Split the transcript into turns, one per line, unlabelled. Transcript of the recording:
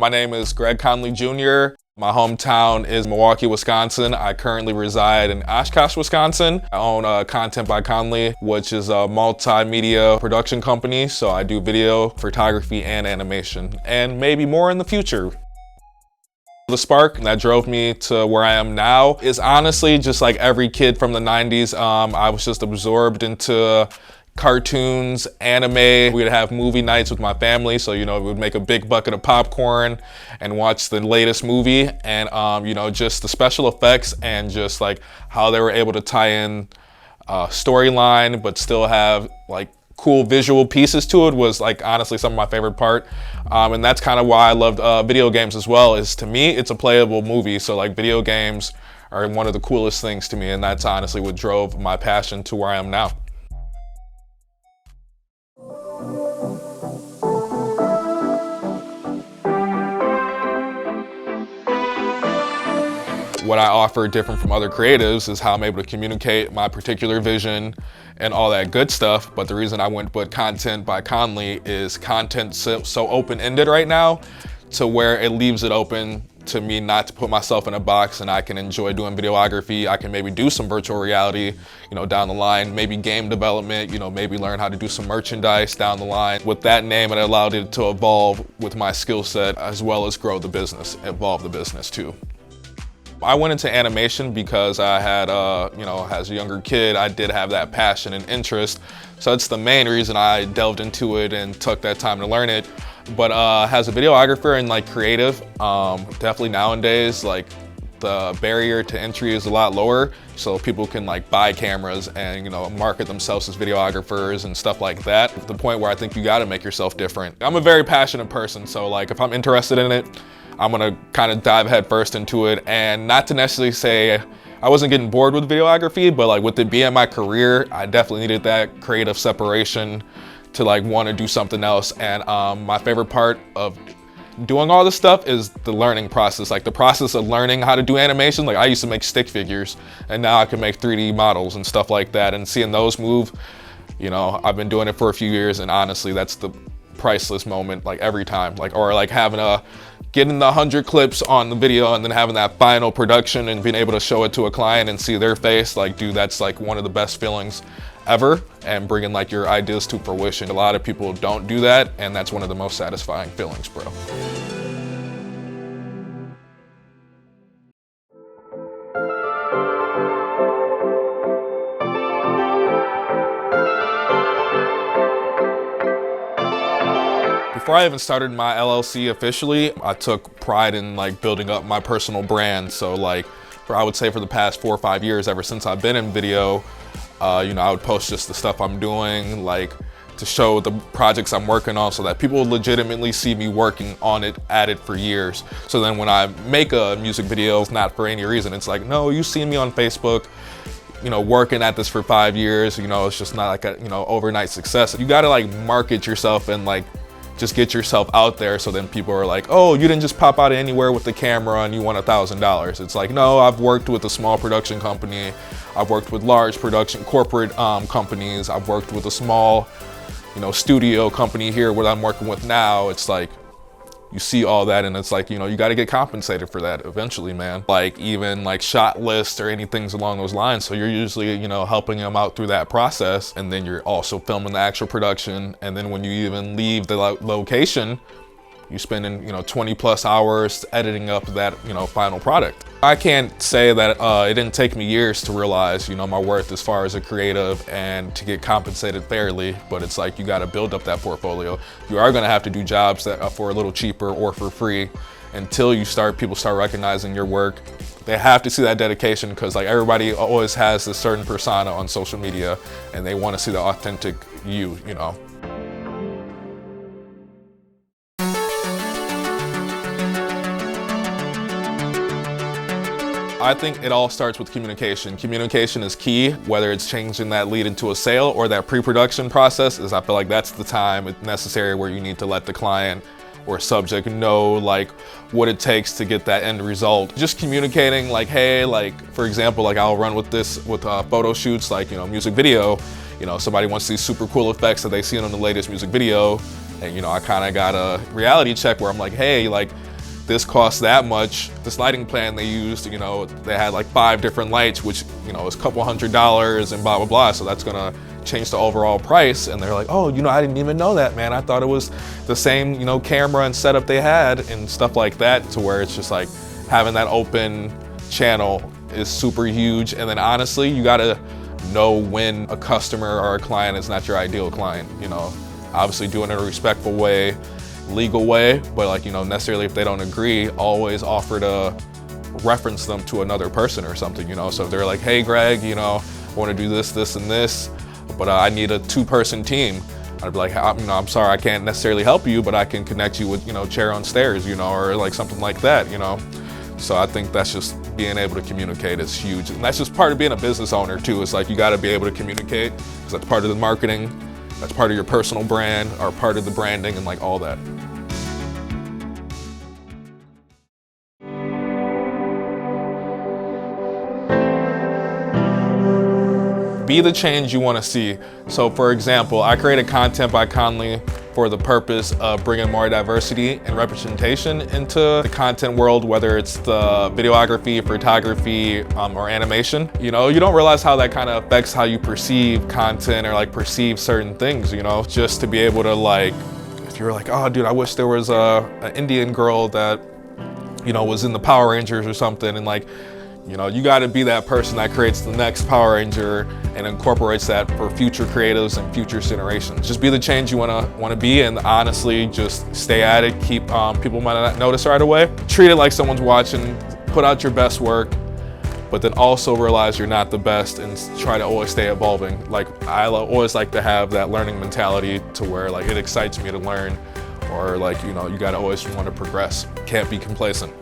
My name is Greg Conley Jr. My hometown is Milwaukee, Wisconsin. I currently reside in Oshkosh, Wisconsin. I own Content By Conley, which is a multimedia production company. So I do video, photography, and animation, and maybe more in the future. The spark that drove me to where I am now is honestly just like every kid from the 90s. I was just absorbed into cartoons, anime. We'd have movie nights with my family, so we would make a big bucket of popcorn and watch the latest movie. And just the special effects and just like how they were able to tie in storyline but still have like cool visual pieces to it was like honestly some of my favorite part. And that's kind of why I loved video games as well. Is to me it's a playable movie, so like video games are one of the coolest things to me, and that's honestly what drove my passion to where I am now. What I offer different from other creatives is how I'm able to communicate my particular vision and all that good stuff. But the reason I went with Content by Conley is content so open-ended right now to where it leaves it open to me not to put myself in a box, and I can enjoy doing videography. I can maybe do some virtual reality, down the line, maybe game development, maybe learn how to do some merchandise down the line. With that name, it allowed it to evolve with my skill set as well as grow the business, evolve the business too. I went into animation because I had, as a younger kid, I did have that passion and interest. So that's the main reason I delved into it and took that time to learn it. But as a videographer and like creative, definitely nowadays, like the barrier to entry is a lot lower. So people can like buy cameras and, market themselves as videographers and stuff like that. To the point where I think you gotta make yourself different. I'm a very passionate person, so like if I'm interested in it, I'm gonna kind of dive head first into it. And not to necessarily say I wasn't getting bored with videography, but like with it being my career, I definitely needed that creative separation to like want to do something else. And my favorite part of doing all this stuff is the learning process, like the process of learning how to do animation. Like I used to make stick figures and now I can make 3D models and stuff like that, and seeing those move, I've been doing it for a few years, and honestly that's the priceless moment, like every time, like, or like getting the 100 clips on the video and then having that final production and being able to show it to a client and see their face, like, dude, that's like one of the best feelings ever, and bringing like your ideas to fruition. A lot of people don't do that, and that's one of the most satisfying feelings, bro. Before I even started my LLC officially, I took pride in like building up my personal brand. So like, I would say for the past 4 or 5 years, ever since I've been in video, I would post just the stuff I'm doing, like to show the projects I'm working on so that people legitimately see me working on it, at it for years. So then when I make a music video, it's not for any reason. It's like, no, you've seen me on Facebook, working at this for 5 years, it's just not like a, overnight success. You gotta like market yourself and like just get yourself out there, so then people are like, oh, you didn't just pop out of anywhere with the camera and you won $1,000. It's like, no, I've worked with a small production company, I've worked with large production corporate companies, I've worked with a small, studio company here, what I'm working with now. It's like, you see all that, and it's like, you got to get compensated for that eventually, man. Like even like shot lists or anything along those lines. So you're usually, helping them out through that process, and then you're also filming the actual production. And then when you even leave the location, you spending 20 plus hours editing up that final product. I can't say that it didn't take me years to realize my worth as far as a creative and to get compensated fairly, but it's like you got to build up that portfolio. You are going to have to do jobs that are for a little cheaper or for free until people start recognizing your work. They have to see that dedication, because like everybody always has this certain persona on social media and they want to see the authentic you. I think it all starts with communication. Communication is key, whether it's changing that lead into a sale or that pre-production process. I feel like that's the time necessary where you need to let the client or subject know like what it takes to get that end result. Just communicating like, hey, like for example, like I'll run with this with photo shoots, like music video. Somebody wants these super cool effects that they see on the latest music video, and I kind of got a reality check where I'm like, hey, like this costs that much. This lighting plan they used, you know, they had like 5 different lights, which, you know, is a couple $100 and blah, blah, blah. So that's gonna change the overall price. And they're like, oh, you know, I didn't even know that, man. I thought it was the same, you know, camera and setup they had and stuff like that, to where it's just like having that open channel is super huge. And then honestly, you gotta know when a customer or a client is not your ideal client, you know, obviously doing it in a respectful way, legal way, but like, you know, necessarily if they don't agree, always offer to reference them to another person or something, you know. So if they're like, hey Greg, you know, I want to do this, this, and this, but I need a 2-person team. I'd be like, you know, I'm sorry, I can't necessarily help you, but I can connect you with, you know, Chair on Stairs, you know, or like something like that, you know. So I think that's just being able to communicate is huge. And that's just part of being a business owner too. It's like you got to be able to communicate, because that's part of the marketing, that's part of your personal brand, or part of the branding and like all that. Be the change you want to see. So for example, I created Content by Conley for the purpose of bringing more diversity and representation into the content world, whether it's the videography, photography, or animation. You know, you don't realize how that kind of affects how you perceive content or like perceive certain things, you know, just to be able to like, if you're like, oh dude, I wish there was an Indian girl that, you know, was in the Power Rangers or something, and like, you know, you got to be that person that creates the next Power Ranger and incorporates that for future creatives and future generations. Just be the change you want to be, and honestly, just stay at it. Keep people might not notice right away. Treat it like someone's watching. Put out your best work, but then also realize you're not the best and try to always stay evolving. Like I always like to have that learning mentality, to where like it excites me to learn, or like, you know, you got to always want to progress. Can't be complacent.